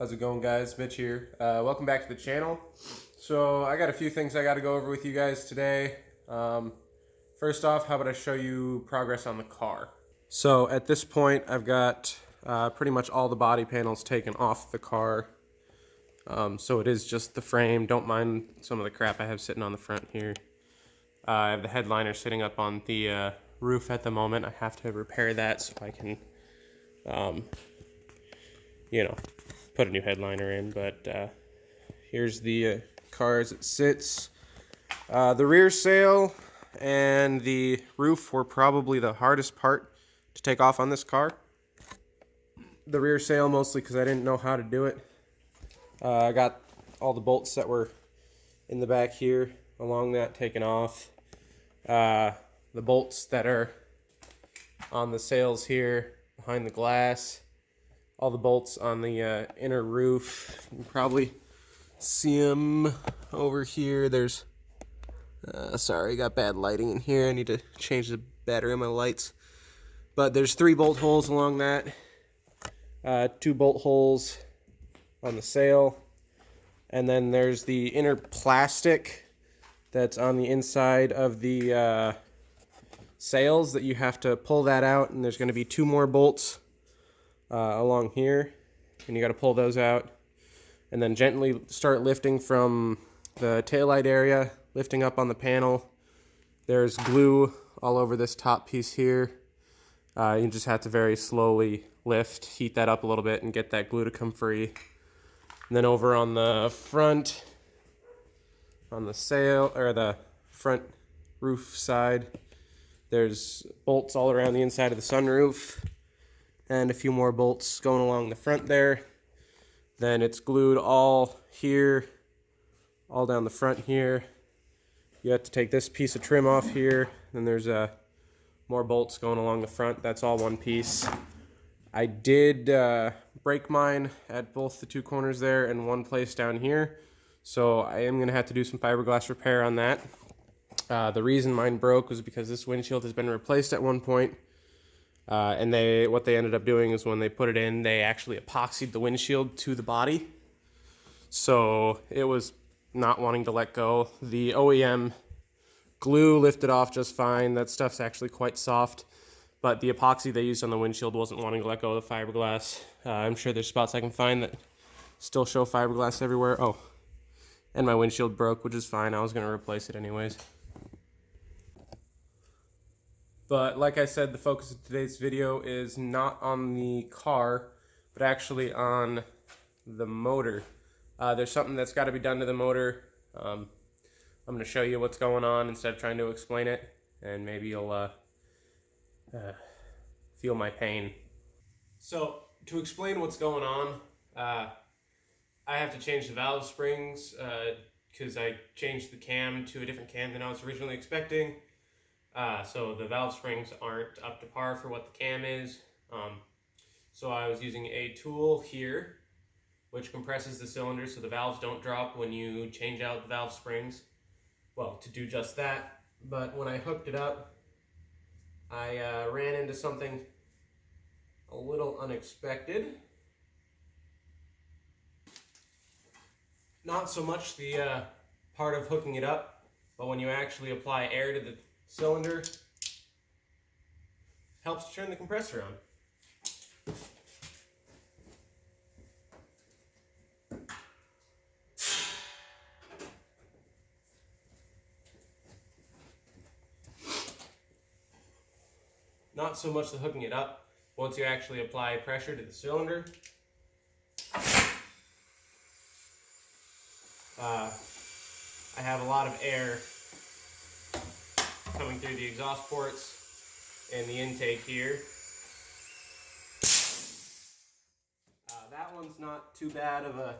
How's it going, guys? Mitch here. Welcome back to the channel. So I got a few things I got to go over with you guys today. First off, how about I show you progress on the car? So at this point, I've got pretty much all the body panels taken off the car. So it is just the frame. Don't mind some of the crap I have sitting on the front here. I have the headliner sitting up on the roof at the moment. I have to repair that so I can, put a new headliner in. But here's the car as it sits. The rear sail and the roof were probably the hardest part to take off on this car. The rear sail mostly because I didn't know how to do it. I got all the bolts that were in the back here along that taken off. The bolts that are on the sails here behind the glass. All the bolts on the inner roof. You can probably see them over here. There's sorry, I got bad lighting in here. I need to change the battery on my lights. But there's 3 bolt holes along that. 2 bolt holes on the sail. And then there's the inner plastic that's on the inside of the sails that you have to pull that out. And there's going to be 2 more bolts along here. And you got to pull those out. And then gently start lifting from the taillight area, lifting up on the panel. There's glue all over this top piece here. You just have to very slowly lift, heat that up a little bit, and get that glue to come free. And then over on the front, on the sail, or the front roof side, there's bolts all around the inside of the sunroof, and a few more bolts going along the front there. Then it's glued all here, all down the front here. You have to take this piece of trim off here. Then there's more bolts going along the front. That's all one piece. I did break mine at both the 2 corners there and one place down here. So I am going to have to do some fiberglass repair on that. The reason mine broke was because this windshield has been replaced at one point. And what they ended up doing is when they put it in, they actually epoxied the windshield to the body. So it was not wanting to let go. The OEM glue lifted off just fine. That stuff's actually quite soft. But the epoxy they used on the windshield wasn't wanting to let go of the fiberglass. I'm sure there's spots I can find that still show fiberglass everywhere. Oh, and my windshield broke, which is fine. I was going to replace it anyways. But like I said, the focus of today's video is not on the car, but actually on the motor. There's something that's got to be done to the motor. I'm going to show you what's going on instead of trying to explain it, and maybe you'll feel my pain. So, to explain what's going on, I have to change the valve springs because I changed the cam to a different cam than I was originally expecting. So the valve springs aren't up to par for what the cam is. So I was using a tool here, which compresses the cylinder so the valves don't drop when you change out the valve springs. Well, to do just that. But when I hooked it up, I ran into something a little unexpected. Not so much the part of hooking it up, but when you actually apply air to the cylinder, helps turn the compressor on. Not so much the hooking it up, once you actually apply pressure to the cylinder. I have a lot of air coming through the exhaust ports and the intake here. That one's not too bad of a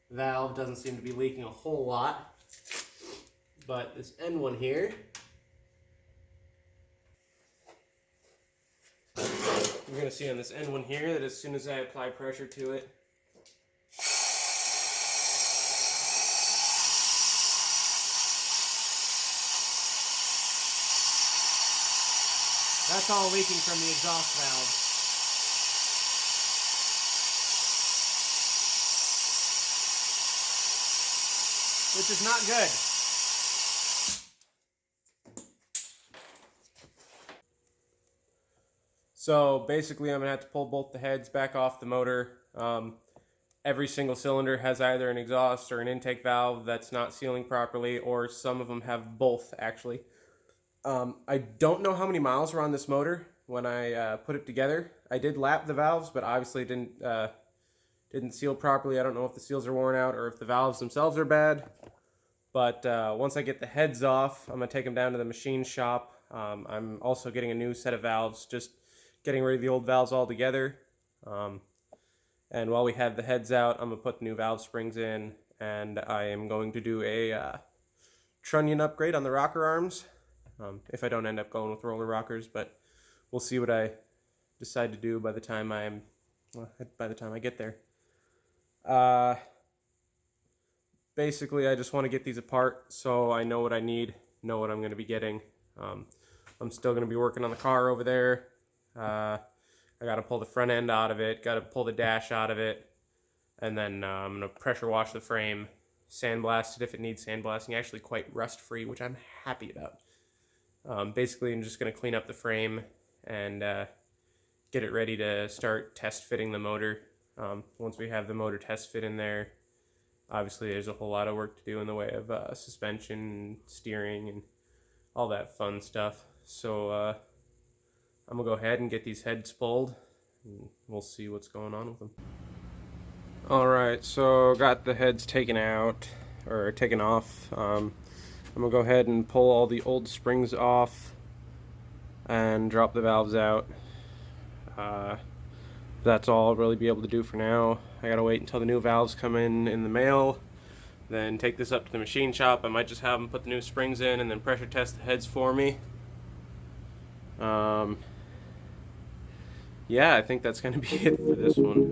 valve, doesn't seem to be leaking a whole lot. But this end one here, you're going to see on this end one here that as soon as I apply pressure to it, that's all leaking from the exhaust valve. which is not good. So basically I'm gonna have to pull both the heads back off the motor. Every single cylinder has either an exhaust or an intake valve that's not sealing properly, or some of them have both actually. I don't know how many miles were on this motor when I put it together. I did lap the valves, but obviously didn't seal properly. I don't know if the seals are worn out or if the valves themselves are bad. But once I get the heads off, I'm gonna take them down to the machine shop. I'm also getting a new set of valves, just getting rid of the old valves altogether. And while we have the heads out, I'm gonna put the new valve springs in, and I am going to do a trunnion upgrade on the rocker arms. If I don't end up going with roller rockers, but we'll see what I decide to do by the time I get there. Basically, I just want to get these apart so I know what I need, know what I'm going to be getting. I'm still going to be working on the car over there. I got to pull the front end out of it, got to pull the dash out of it, and then I'm going to pressure wash the frame, sandblast it if it needs sandblasting. Actually quite rust-free, which I'm happy about. Basically, I'm just going to clean up the frame and get it ready to start test fitting the motor. Once we have the motor test fit in there, obviously there's a whole lot of work to do in the way of suspension, steering, and all that fun stuff. So I'm going to go ahead and get these heads pulled, and we'll see what's going on with them. Alright, so got the heads taken out, or taken off. I'm going to go ahead and pull all the old springs off and drop the valves out. That's all I'll really be able to do for now. I gotta wait until the new valves come in the mail, then take this up to the machine shop. I might just have them put the new springs in and then pressure test the heads for me. Yeah, I think that's gonna be it for this one.